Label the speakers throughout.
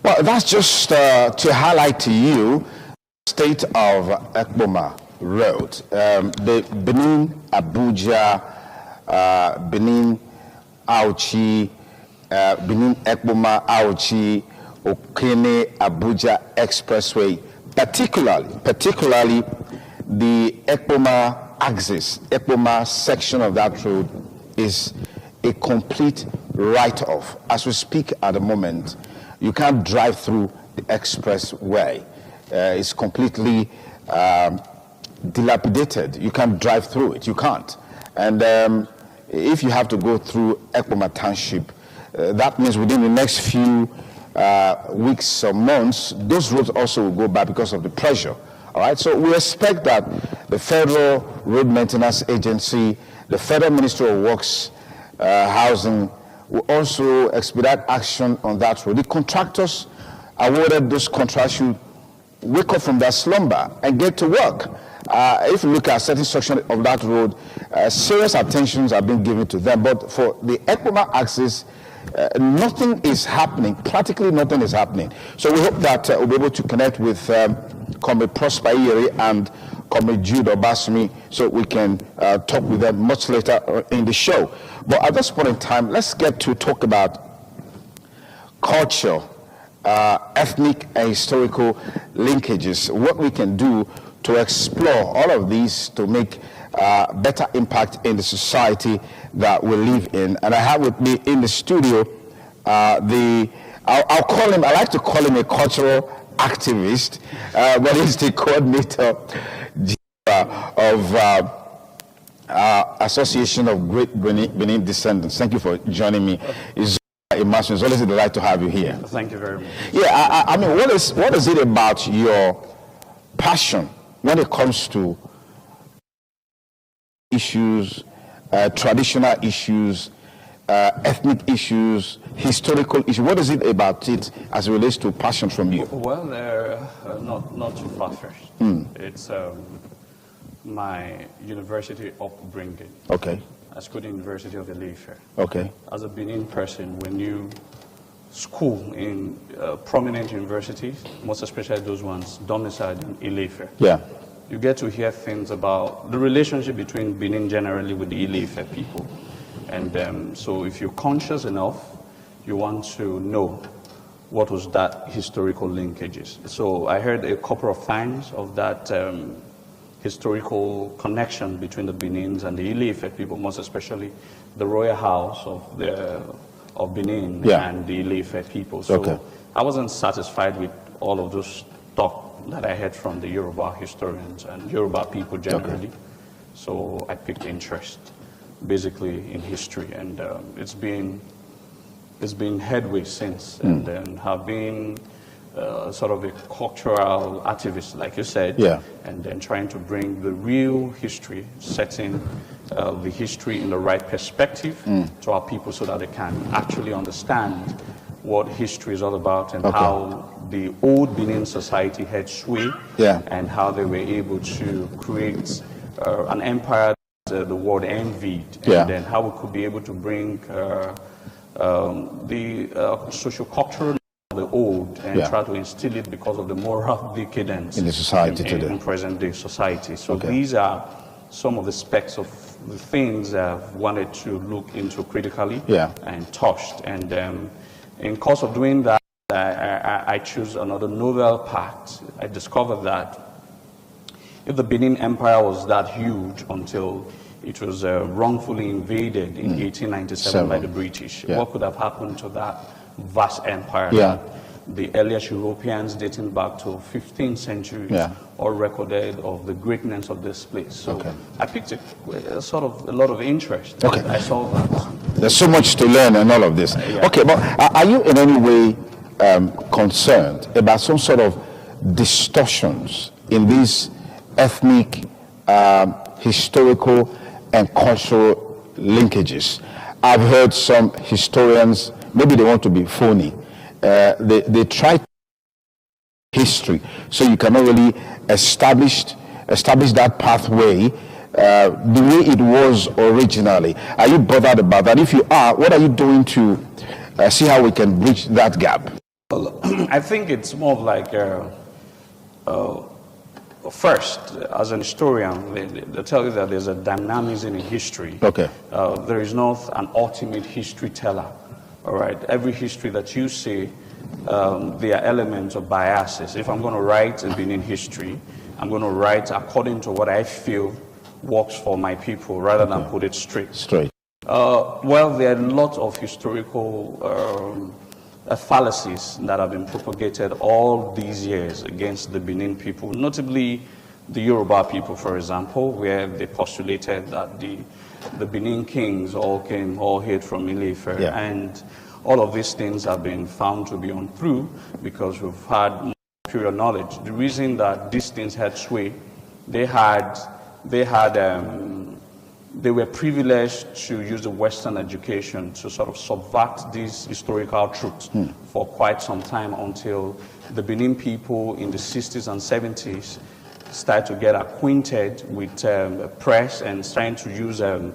Speaker 1: Well, that's just to highlight to you the state of Ekpoma Road. The Benin, Abuja, Benin, Auchi, Benin, Ekpoma, Auchi, Okene, Abuja Expressway, particularly the Ekpoma axis, Ekpoma section of that road is a complete write-off. As we speak at the moment, you can't drive through the expressway. It's completely dilapidated. You can't drive through it. You can't. And if you have to go through Ekpoma Township, that means within the next few weeks or months, those roads also will go back because of the pressure. All right, so we expect that the Federal Road Maintenance Agency, the Federal Ministry of Works, Housing, will also expedite action on that road. The contractors awarded those contracts should wake up from their slumber and get to work. If you look at a certain section of that road, serious attentions are being given to them. But for the Ekpoma axis, nothing is happening. Practically nothing is happening. So we hope that we'll be able to connect with Comrade Prosper Iyeri and Comrade Jude Obasumi so we can talk with them much later in the show. But at this point in time, let's get to talk about culture, ethnic and historical linkages, what we can do to explore all of these to make better impact in the society that we live in. And I have with me in the studio I'll call him, I like to call him a cultural activist, but he's the coordinator of Association of Great Benin Descendants. Thank you for joining me. It's always a delight to have you here.
Speaker 2: Thank you very much.
Speaker 1: Yeah, I mean, what is it about your passion when it comes to issues, traditional issues, ethnic issues, historical issues? What is it about it as it relates to passion from you?
Speaker 2: Well, not too far-fetched. It's my university upbringing.
Speaker 1: Okay.
Speaker 2: I schooled in the University of Ileife.
Speaker 1: Okay.
Speaker 2: As a Benin person, when you school in prominent universities, most especially those ones domiciled in Ileife,
Speaker 1: yeah,
Speaker 2: you get to hear things about the relationship between Benin generally with the Ileife people. And so if you're conscious enough, you want to know what was that historical linkages. So I heard a couple of times of that historical connection between the Benins and the Ileife people, most especially the royal house of Benin, yeah, and the Ileife people. So okay, I wasn't satisfied with all of those talk that I heard from the Yoruba historians and Yoruba people generally. Okay. So I picked interest basically in history, and it's been headway since, and then have been sort of a cultural activist, like you said, yeah, and then trying to bring the real history, setting the history in the right perspective to our people so that they can actually understand what history is all about and okay, how the old Benin society had sway, yeah, and how they were able to create an empire that the world envied, yeah, and then how we could be able to bring the socio-cultural of the old and yeah, try to instill it because of the moral decadence
Speaker 1: in the society today,
Speaker 2: in present-day society. So
Speaker 1: okay,
Speaker 2: these are some of the specs of the things I've wanted to look into critically, yeah, and touched. And in course of doing that, I choose another novel path. I discovered that if the Benin Empire was that huge until it was wrongfully invaded in 1897 by the British, yeah, what could have happened to that vast empire? Yeah. The earliest Europeans dating back to 15th century, yeah, all recorded of the greatness of this place. So okay, I picked it sort of a lot of interest. Okay. I saw that.
Speaker 1: There's so much to learn in all of this. Yeah. Okay, but are you in any way concerned about some sort of distortions in these ethnic, historical, and cultural linkages? I've heard some historians, maybe they want to be phony, they try history, so you cannot really establish that pathway the way it was originally. Are you bothered about that? If you are, what are you doing to see how we can bridge that gap?
Speaker 2: Well, I think it's more of like, first, as an historian, they tell you that there's a dynamism in history.
Speaker 1: Okay.
Speaker 2: There is not an ultimate history teller. All right. Every history that you see, there are elements of biases. If I'm going to write a Benin history, I'm going to write according to what I feel works for my people, rather than put it straight. Well, there are a lot of historical fallacies that have been propagated all these years against the Benin people, notably the Yoruba people, for example, where they postulated that the Benin kings all hailed from Ile-Ife, and all of these things have been found to be untrue because we've had superior knowledge. The reason that these things had sway, they were privileged to use the Western education to sort of subvert these historical truths for quite some time, until the Benin people in the 60s and 70s started to get acquainted with a press and starting to use a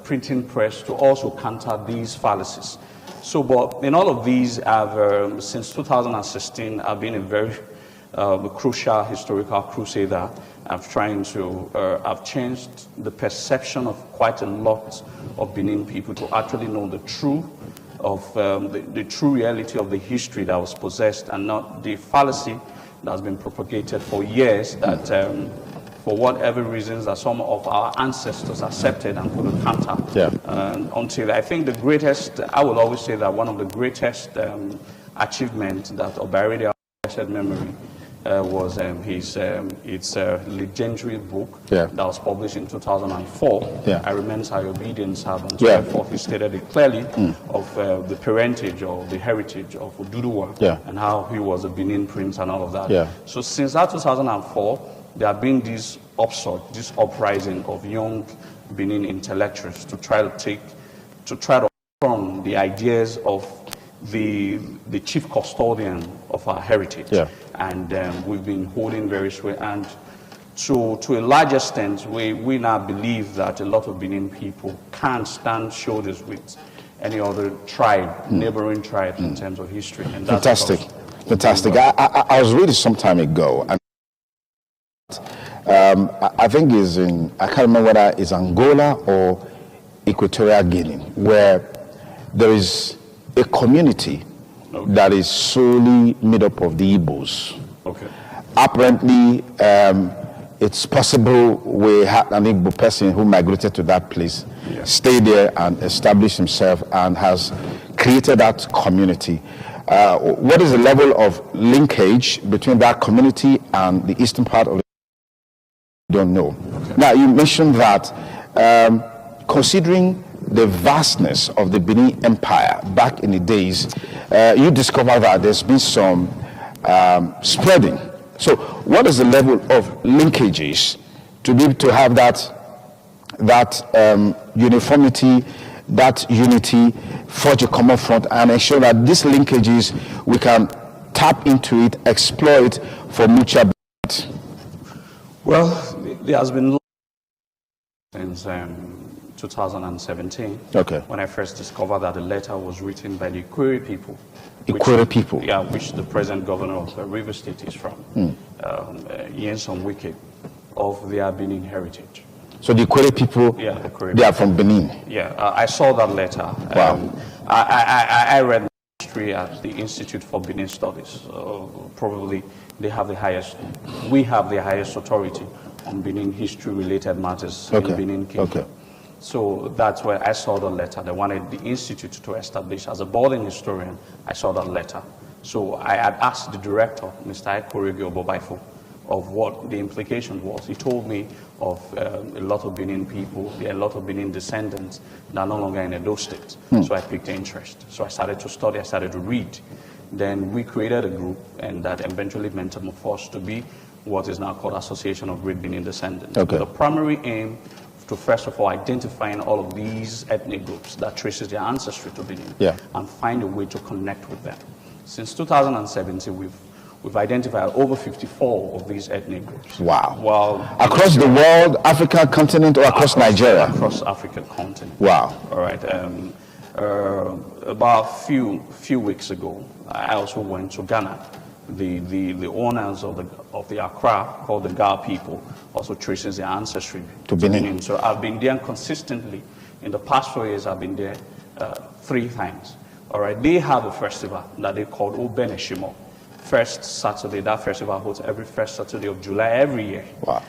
Speaker 2: printing press to also counter these fallacies. So, but in all of these, I've, since 2016, I've been a very crucial historical crusader. I've changed the perception of quite a lot of Benin people to actually know the truth of the true reality of the history that was possessed, and not the fallacy that has been propagated for years that for whatever reasons that some of our ancestors accepted and couldn't counter. Until I think the greatest, I will always say that one of the greatest achievements that Obaride said memory was his legendary book that was published in 2004. I Remains Our Obedient Servant. Therefore, he stated it clearly of the parentage or the heritage of Oduduwa and how he was a Benin prince and all of that. So since that 2004, there have been this uprising of young Benin intellectuals to try to from the ideas of the chief custodian of our heritage. And we've been holding very sway. And to a large extent, we now believe that a lot of Benin people can't stand shoulders with any other tribe, neighboring tribe in terms of history. And that's
Speaker 1: Fantastic. I was reading some time ago, and I think I can't remember whether it's Angola or Equatorial Guinea, where there is a community that is solely made up of the Igbos. Apparently, it's possible we had an Igbo person who migrated to that place, stayed there and established himself and has created that community. What is the level of linkage between that community and the eastern part of the don't know. Now, you mentioned that considering the vastness of the Benin Empire back in the days, you discover that there's been some spreading. So what is the level of linkages to be able to have that uniformity, that unity, forge a common front, and ensure that these linkages, we can tap into it, exploit for mutual benefit?
Speaker 2: Well, there has been since 2017, when I first discovered that the letter was written by the Ikwere people. Which the present governor of River State is from, Nyesom Wike, of their Benin heritage.
Speaker 1: So the Ikwere people, they are from Benin?
Speaker 2: I saw that letter. I read history at the Institute for Benin Studies. Probably we have the highest authority on Benin history-related matters in Benin Kingdom. So that's where I saw the letter. They wanted the institute to establish as a boarding historian. I saw that letter. So I had asked the director, Mr. Ikorigi Obobaifo, of what the implication was. He told me of a lot of Benin people, there are a lot of Benin descendants that are no longer in Edo State. So I picked interest. So I started to study, I started to read. Then we created a group, and that eventually metamorphosed to be what is now called Association of Great Benin Descendants. The primary aim to first of all identifying all of these ethnic groups that traces their ancestry to Benin and find a way to connect with them. Since 2017, we've identified over 54 of these ethnic groups.
Speaker 1: Well, across the world, African continent, or across Nigeria?
Speaker 2: Across African continent.
Speaker 1: All
Speaker 2: right. About a few weeks ago, I also went to Ghana. The owners of the Accra, called the Ga people, also traces their ancestry
Speaker 1: to Benin.
Speaker 2: So I've been there consistently. In the past 4 years, I've been there 3 times. All right, they have a festival that they call Obeneshimo. First Saturday, that festival holds every first Saturday of July every year.
Speaker 1: Wow.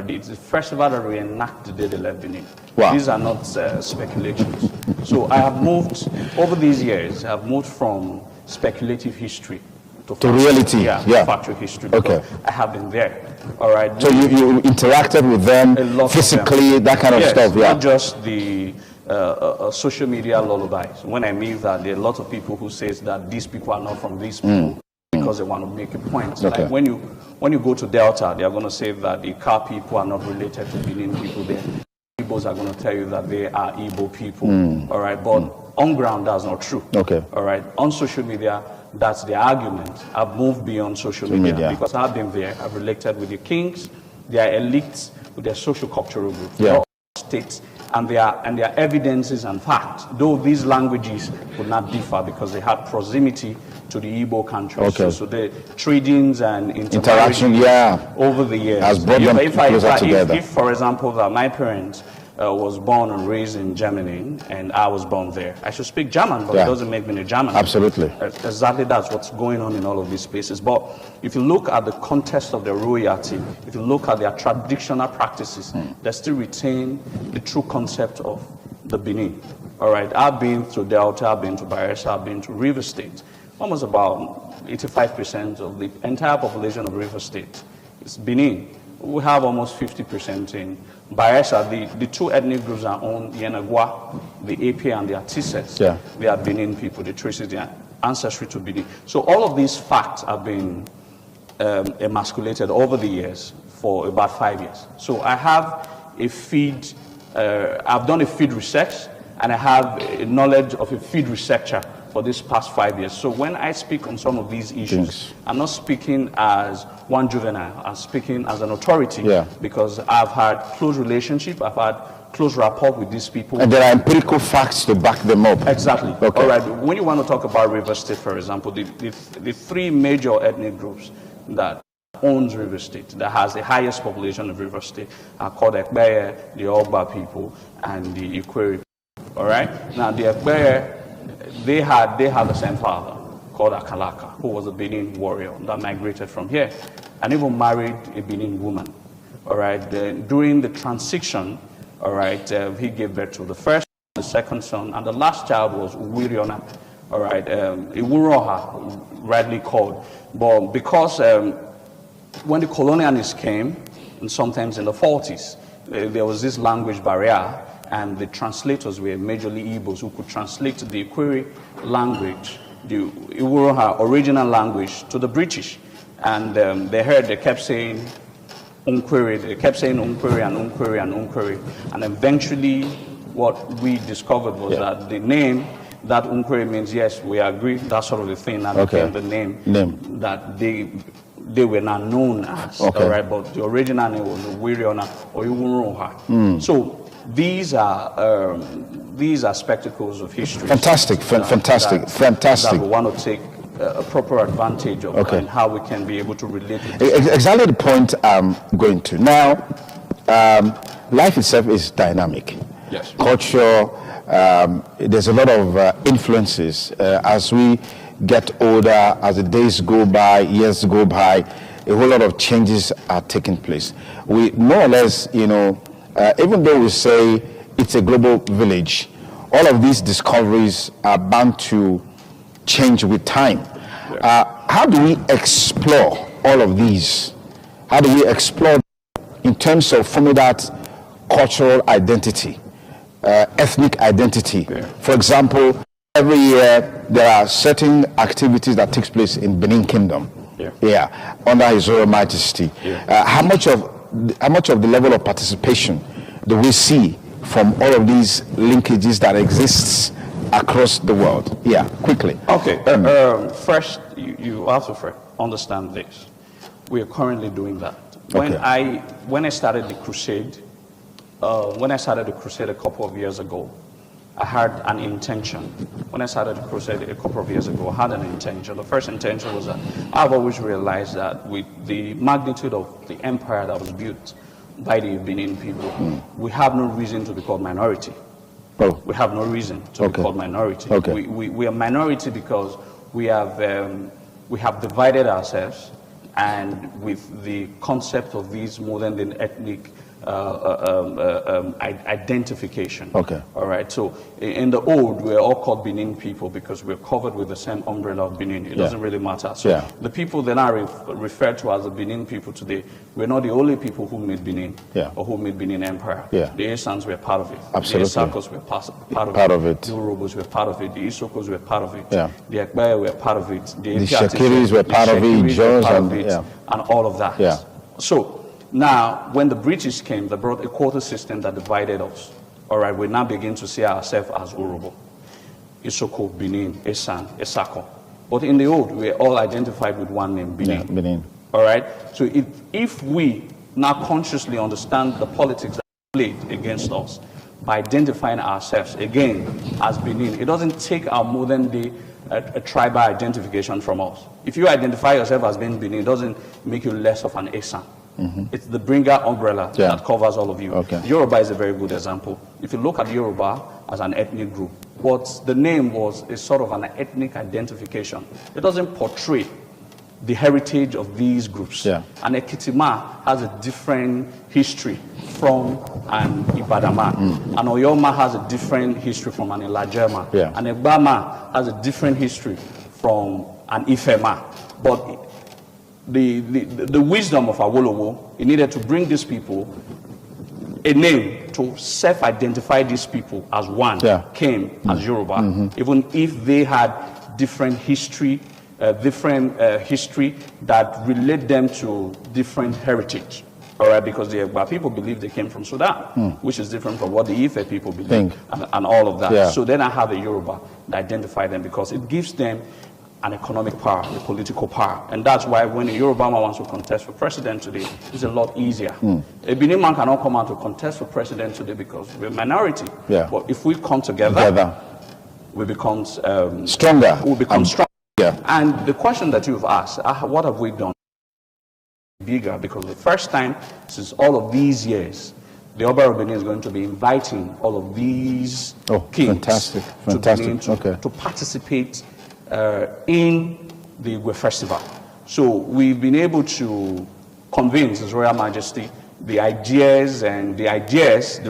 Speaker 2: It's a festival that reenact the day they left Benin.
Speaker 1: Wow.
Speaker 2: These are not speculations. So I have moved, over these years, I have moved from speculative history
Speaker 1: to reality.
Speaker 2: Yeah, factual history.
Speaker 1: Okay.
Speaker 2: I have been there. All right.
Speaker 1: So you interacted with them physically, that kind of stuff. Yeah.
Speaker 2: Not just the social media lullabies. When I mean that, there are a lot of people who says that these people are not from these people because they want to make a point.
Speaker 1: Okay.
Speaker 2: Like when you go to Delta, they are going to say that the Car people are not related to Benin people there. Igbos are going to tell you that they are Igbo people. All right, but on ground, that's not true.
Speaker 1: Okay.
Speaker 2: All right, on social media, that's the argument. I've moved beyond social media because I've been there. I've related with the kings, their elites, with their social cultural groups, their states, and their evidences and facts. Though these languages would not differ because they had proximity to the Igbo countries.
Speaker 1: Okay.
Speaker 2: So the tradings and
Speaker 1: interaction,
Speaker 2: over the years
Speaker 1: has brought them closer together.
Speaker 2: If, for example, that my parents was born and raised in Germany and I was born there, I should speak German, but it doesn't make me a German.
Speaker 1: Absolutely.
Speaker 2: Exactly, that's what's going on in all of these spaces. But if you look at the context of their royalty, if you look at their traditional practices, they still retain the true concept of the Benin. All right, I've been to Delta, I've been to Bayelsa, I've been to River State. Almost about 85% of the entire population of River State is Benin. We have almost 50% in Bayelsa. The 2 ethnic groups are on Yenagwa, the AP and the Artises.
Speaker 1: Yeah.
Speaker 2: They are Benin people. They trace their ancestry to Benin. So all of these facts have been emasculated over the years for about 5 years. So I have a feed, I've done a feed research, and I have a knowledge of a field researcher for this past 5 years. So when I speak on some of these issues, I'm not speaking as one juvenile, I'm speaking as an authority because I've had close relationship, I've had close rapport with these people.
Speaker 1: And there are empirical facts to back them up.
Speaker 2: Exactly.
Speaker 1: Okay.
Speaker 2: All right, when you want to talk about River State, for example, the 3 major ethnic groups that owns River State, that has the highest population of River State, are called Ekbeye, the Ogba people, and the Ikwere. All right. Now the Ekbeye, they had the same father called Akalaka, who was a Benin warrior that migrated from here, and even married a Benin woman. All right. During the transition, all right, he gave birth to the first, the second son, and the last child was Uwiriona. All right, Iwuroha, rightly called, but because when the colonialists came, and sometimes in the 40s, there was this language barrier, and the translators were majorly Igbos who could translate the Ikwere language, the Iwuroha original language, to the British. And they kept saying Unkwere, they kept saying Unkwere and Unkwere and Unkwere. And eventually what we discovered was that the name, that Unkwere means, yes, we agree, that sort of the thing, and became the name that they were not known as. All right, but the original name was Uwiriona or Iwuroha. So these are spectacles of history.
Speaker 1: Fantastic, fantastic.
Speaker 2: That we want to take a proper advantage of, and how we can be able to relate to this.
Speaker 1: Exactly the point I'm going to. Now, life itself is dynamic.
Speaker 2: Yes.
Speaker 1: Culture, there's a lot of influences. As we get older, as the days go by, years go by, a whole lot of changes are taking place. We more or less, even though we say it's a global village, all of these discoveries are bound to change with time. How do we explore all of these? How do we explore in terms of forming that cultural identity, ethnic identity? For example, every year there are certain activities that takes place in Benin Kingdom. Under His Royal Majesty. How much of the level of participation do we see from all of these linkages that exists across the world? Quickly.
Speaker 2: Okay. First, you have to understand this. We are currently doing that. When I started the crusade, a couple of years ago, I had an intention. When I started the crusade a couple of years ago, I had an intention. The first intention was that I've always realized that with the magnitude of the empire that was built by the Benin people, we have no reason to be called minority.
Speaker 1: Oh.
Speaker 2: We have no reason to be called minority.
Speaker 1: Okay.
Speaker 2: We are minority because we have divided ourselves, and with the concept of these more than ethnic identification.
Speaker 1: Okay.
Speaker 2: All right. So in the old, we're all called Benin people because we're covered with the same umbrella of Benin. It doesn't really matter. So the people that are referred to as the Benin people today, we're not the only people who made Benin or who made Benin Empire.
Speaker 1: Yeah.
Speaker 2: The Esans were part of it.
Speaker 1: Absolutely.
Speaker 2: The Esakos were part of it. The Urobos were part of it. The Isokos were part of it.
Speaker 1: Yeah.
Speaker 2: The Ekbaye were part of it.
Speaker 1: The Shakiris were part of it. Jones
Speaker 2: and all of that.
Speaker 1: Yeah.
Speaker 2: So now, when the British came, they brought a quota system that divided us. All right, we now begin to see ourselves as Urobo, Isoko, Benin, Esan, Esako. But in the old, we were all identified with one name, Benin.
Speaker 1: Yeah, Benin.
Speaker 2: All right, so if we now consciously understand the politics that played against us by identifying ourselves again as Benin, it doesn't take our modern day a tribal identification from us. If you identify yourself as being Benin, it doesn't make you less of an Esan. It's the bringer umbrella that covers all of you.
Speaker 1: Okay.
Speaker 2: Yoruba is a very good example. If you look at Yoruba as an ethnic group, what the name was is sort of an ethnic identification. It doesn't portray the heritage of these groups.
Speaker 1: Yeah.
Speaker 2: And Ekitima has a different history from an Ibadama. And Oyoma has a different history from an Ilajema.
Speaker 1: Yeah.
Speaker 2: And Egbama has a different history from an Ifema. But the wisdom of Awolowo, he needed to bring these people a name to self-identify these people as one, came as Yoruba, even if they had different history that relate them to different heritage. All right, because the Egba people believe they came from Sudan, which is different from what the Ife people believe, and all of that.
Speaker 1: Yeah.
Speaker 2: So then I have a Yoruba that identify them because it gives them an economic power, a political power. And that's why when a Yoruba man wants to contest for president today, it's a lot easier. A Benin man cannot come out to contest for president today because we're a minority.
Speaker 1: Yeah.
Speaker 2: But if we come together. We become
Speaker 1: stronger.
Speaker 2: We become stronger.
Speaker 1: Yeah.
Speaker 2: And the question that you've asked, what have we done? Bigger, because the first time since all of these years, the Oba of Benin is going to be inviting all of these kings to Benin to participate in the Igwe festival. So we've been able to convince His Royal Majesty the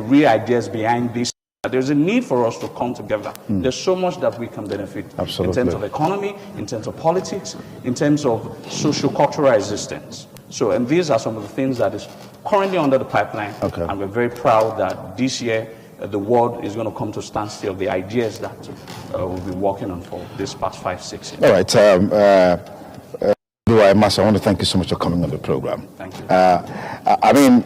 Speaker 2: real ideas behind this. There's a need for us to come together. There's so much that we can benefit in terms of economy, in terms of politics, in terms of socio-cultural existence. So, and these are some of the things that is currently under the pipeline. And we're very proud that this year the world is going to come to stand still. The ideas that we've been working on for this past 5-6 years.
Speaker 1: All right. Master, I want to thank you so much for coming on the program.
Speaker 2: Thank you.
Speaker 1: I mean,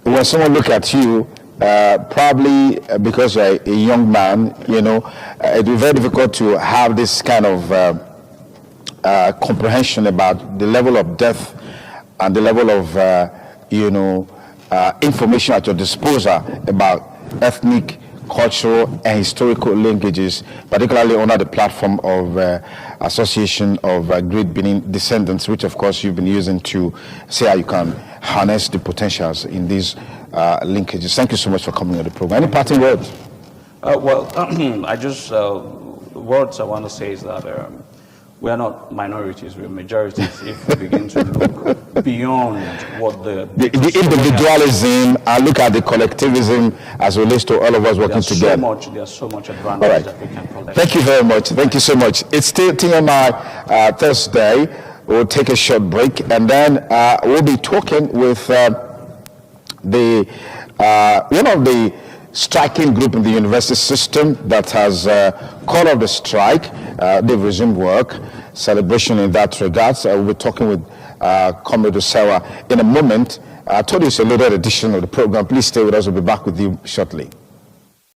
Speaker 1: when someone look at you, probably because you're a young man, you know, it'd be very difficult to have this kind of comprehension about the level of depth and the level of, information at your disposal about ethnic, cultural, and historical linkages, particularly under the platform of Association of Great Benin Descendants, which of course you've been using to see how you can harness the potentials in these linkages. Thank you so much for coming on the program. Any parting words?
Speaker 2: Words I want to say is that we are not minorities, we are majorities if we begin to look beyond what the
Speaker 1: individualism and look at the collectivism as relates to all of us working together.
Speaker 2: There's so much advantage that we can collect.
Speaker 1: Thank you very much. Thank you so much. It's still TMI Thursday. We'll take a short break and then we'll be talking with one of the striking group in the university system that has called off the strike. They've resumed work. Celebration in that regard. We'll be talking with Comrade Osawa in a moment. I told you it's a loaded edition of the program. Please stay with us. We'll be back with you shortly.